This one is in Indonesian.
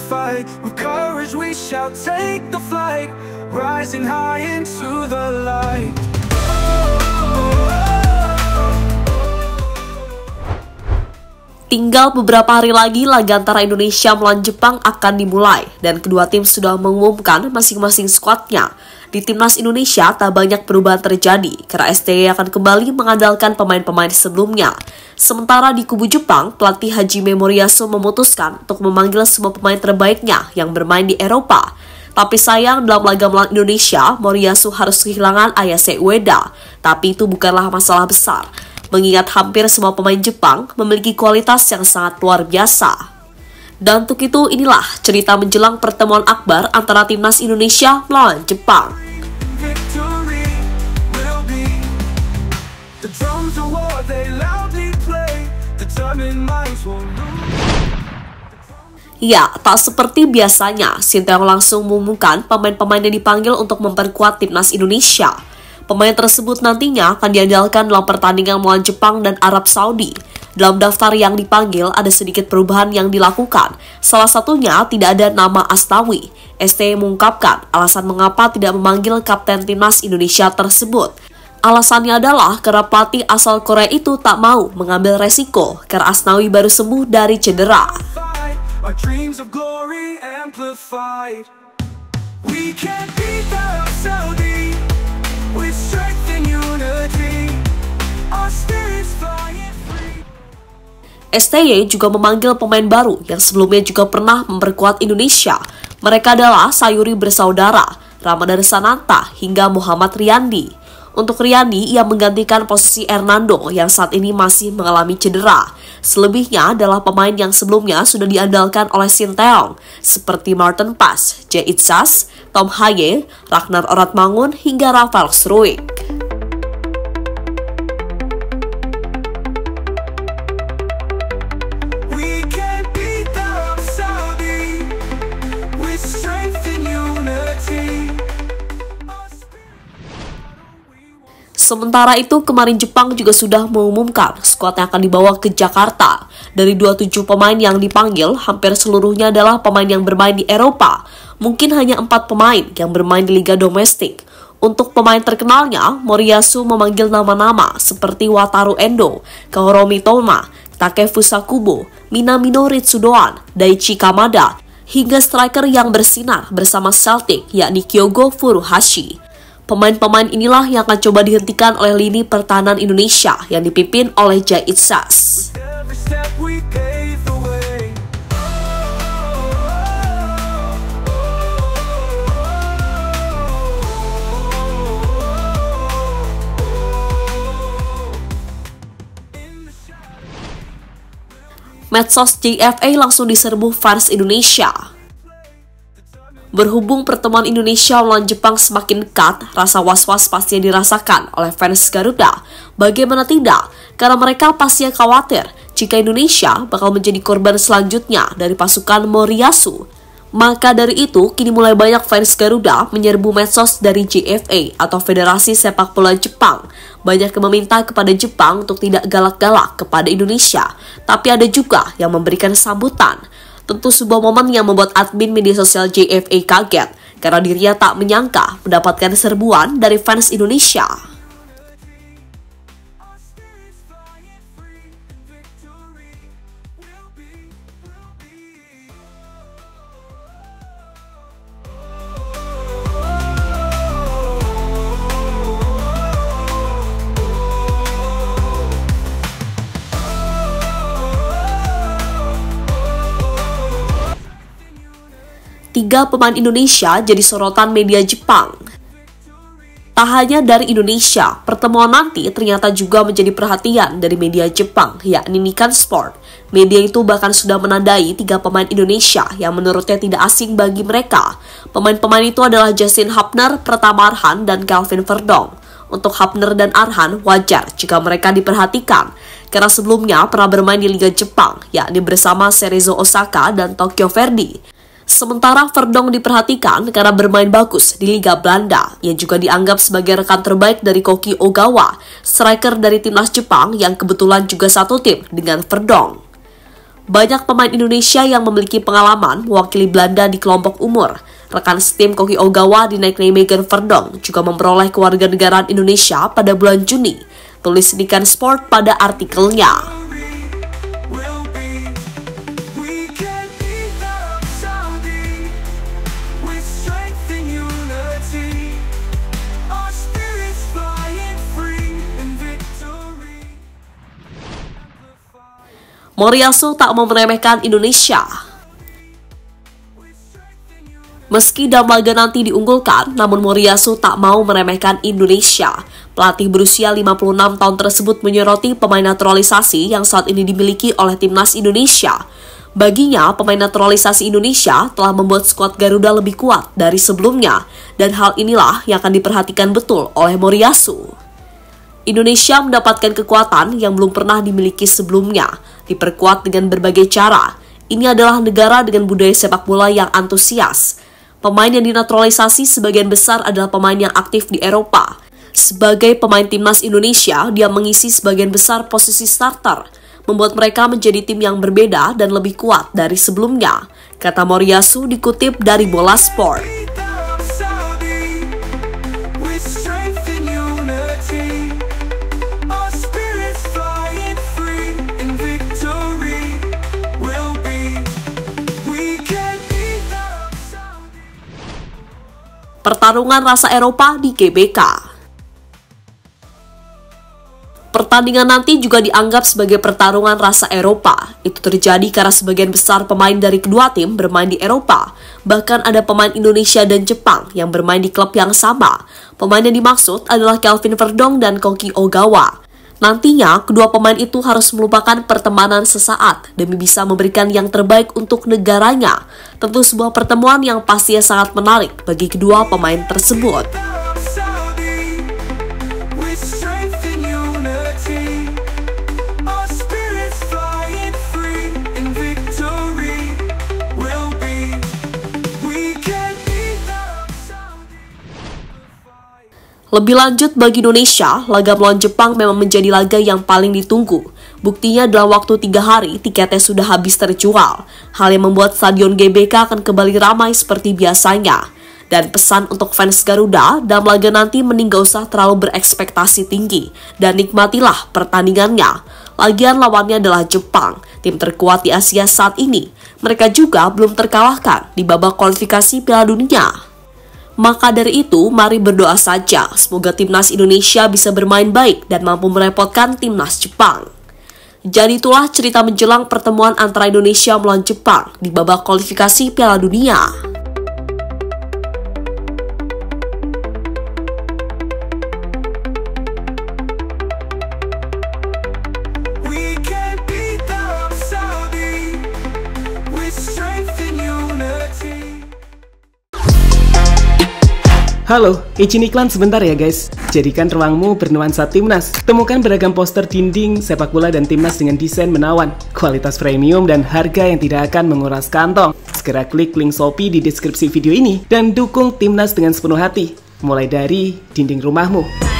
fight. With courage we shall take the flight, rising high into the light. Tinggal beberapa hari lagi laga antara Indonesia melawan Jepang akan dimulai dan kedua tim sudah mengumumkan masing-masing skuadnya. Di timnas Indonesia tak banyak perubahan terjadi karena STY akan kembali mengandalkan pemain-pemain sebelumnya. Sementara di kubu Jepang, pelatih Hajime Moriyasu memutuskan untuk memanggil semua pemain terbaiknya yang bermain di Eropa. Tapi sayang dalam laga melawan Indonesia, Moriyasu harus kehilangan Ayase Ueda. Tapi itu bukanlah masalah besar, mengingat hampir semua pemain Jepang memiliki kualitas yang sangat luar biasa. Dan untuk itu, inilah cerita menjelang pertemuan akbar antara timnas Indonesia melawan Jepang. Ya, tak seperti biasanya, Sinteyong langsung mengumumkan pemain-pemain yang dipanggil untuk memperkuat timnas Indonesia. Pemain tersebut nantinya akan diandalkan dalam pertandingan melawan Jepang dan Arab Saudi. Dalam daftar yang dipanggil ada sedikit perubahan yang dilakukan. Salah satunya tidak ada nama Asnawi. STY mengungkapkan alasan mengapa tidak memanggil kapten timnas Indonesia tersebut. Alasannya adalah karena pelatih asal Korea itu tak mau mengambil resiko karena Asnawi baru sembuh dari cedera. STY juga memanggil pemain baru yang sebelumnya juga pernah memperkuat Indonesia. Mereka adalah Sayuri Bersaudara, Ramadan Sananta, hingga Muhammad Riyandi. Untuk Riyandi, ia menggantikan posisi Hernando yang saat ini masih mengalami cedera. Selebihnya adalah pemain yang sebelumnya sudah diandalkan oleh Sinteyong, seperti Martin Paes, Jay Itzas, Tom Haye, Ragnar Oratmangun, hingga Rafael Struijk. Sementara itu, kemarin Jepang juga sudah mengumumkan skuad yang akan dibawa ke Jakarta. Dari 27 pemain yang dipanggil, hampir seluruhnya adalah pemain yang bermain di Eropa. Mungkin hanya 4 pemain yang bermain di liga domestik. Untuk pemain terkenalnya, Moriyasu memanggil nama-nama seperti Wataru Endo, Kaoromi Toma, Takefusa Kubo, Minamino Ritsudoan, Daichi Kamada, hingga striker yang bersinar bersama Celtic yakni Kyogo Furuhashi. Pemain-pemain inilah yang akan coba dihentikan oleh lini pertahanan Indonesia yang dipimpin oleh Jay Itzas. Medsos JFA langsung diserbu fans Indonesia. Berhubung pertemuan Indonesia melawan Jepang semakin dekat, rasa was-was pasti dirasakan oleh fans Garuda. Bagaimana tidak? Karena mereka pasti khawatir jika Indonesia bakal menjadi korban selanjutnya dari pasukan Moriyasu. Maka dari itu, kini mulai banyak fans Garuda menyerbu medsos dari JFA atau Federasi Sepak Bola Jepang. Banyak yang meminta kepada Jepang untuk tidak galak-galak kepada Indonesia, tapi ada juga yang memberikan sambutan. Tentu sebuah momen yang membuat admin media sosial JFA kaget karena dirinya tak menyangka mendapatkan serbuan dari fans Indonesia. Tiga pemain Indonesia jadi sorotan media Jepang. Tak hanya dari Indonesia, pertemuan nanti ternyata juga menjadi perhatian dari media Jepang, yakni Nikkei Sport. Media itu bahkan sudah menandai 3 pemain Indonesia yang menurutnya tidak asing bagi mereka. Pemain-pemain itu adalah Justin Hapner, Pratama Arhan, dan Calvin Verdong. Untuk Hapner dan Arhan, wajar jika mereka diperhatikan, karena sebelumnya pernah bermain di Liga Jepang, yakni bersama Cerezo Osaka dan Tokyo Verdy. Sementara Verdong diperhatikan karena bermain bagus di Liga Belanda. Ia juga dianggap sebagai rekan terbaik dari Koki Ogawa, striker dari timnas Jepang yang kebetulan juga satu tim dengan Verdong. Banyak pemain Indonesia yang memiliki pengalaman mewakili Belanda di kelompok umur. Rekan setim Koki Ogawa di Nijmegen Verdong juga memperoleh kewarganegaraan Indonesia pada bulan Juni, tulis Nikan Sport pada artikelnya. Moriyasu tak mau meremehkan Indonesia. Meski dalam laga nanti diunggulkan, namun Moriyasu tak mau meremehkan Indonesia. Pelatih berusia 56 tahun tersebut menyoroti pemain naturalisasi yang saat ini dimiliki oleh timnas Indonesia. Baginya, pemain naturalisasi Indonesia telah membuat skuad Garuda lebih kuat dari sebelumnya, dan hal inilah yang akan diperhatikan betul oleh Moriyasu. Indonesia mendapatkan kekuatan yang belum pernah dimiliki sebelumnya, diperkuat dengan berbagai cara. Ini adalah negara dengan budaya sepak bola yang antusias. Pemain yang dinaturalisasi sebagian besar adalah pemain yang aktif di Eropa. Sebagai pemain timnas Indonesia, dia mengisi sebagian besar posisi starter, membuat mereka menjadi tim yang berbeda dan lebih kuat dari sebelumnya, kata Moriyasu dikutip dari Bola Sport. Pertarungan rasa Eropa di GBK. Pertandingan nanti juga dianggap sebagai pertarungan rasa Eropa. Itu terjadi karena sebagian besar pemain dari kedua tim bermain di Eropa. Bahkan ada pemain Indonesia dan Jepang yang bermain di klub yang sama. Pemain yang dimaksud adalah Kelvin Verdong dan Koki Ogawa. Nantinya, kedua pemain itu harus melupakan pertemanan sesaat demi bisa memberikan yang terbaik untuk negaranya. Tentu sebuah pertemuan yang pastinya sangat menarik bagi kedua pemain tersebut. Lebih lanjut bagi Indonesia, laga melawan Jepang memang menjadi laga yang paling ditunggu. Buktinya dalam waktu 3 hari, tiketnya sudah habis terjual. Hal yang membuat stadion GBK akan kembali ramai seperti biasanya. Dan pesan untuk fans Garuda, dalam laga nanti mending gak usah terlalu berekspektasi tinggi. Dan nikmatilah pertandingannya. Lagian lawannya adalah Jepang, tim terkuat di Asia saat ini. Mereka juga belum terkalahkan di babak kualifikasi Piala Dunia. Maka dari itu, mari berdoa saja semoga timnas Indonesia bisa bermain baik dan mampu merepotkan timnas Jepang. Jadi itulah cerita menjelang pertemuan antara Indonesia melawan Jepang di babak kualifikasi Piala Dunia. Halo, izin iklan sebentar ya guys. Jadikan ruangmu bernuansa timnas. Temukan beragam poster dinding, sepak bola dan timnas dengan desain menawan, kualitas premium dan harga yang tidak akan menguras kantong. Segera klik link Shopee di deskripsi video ini dan dukung timnas dengan sepenuh hati. Mulai dari dinding rumahmu.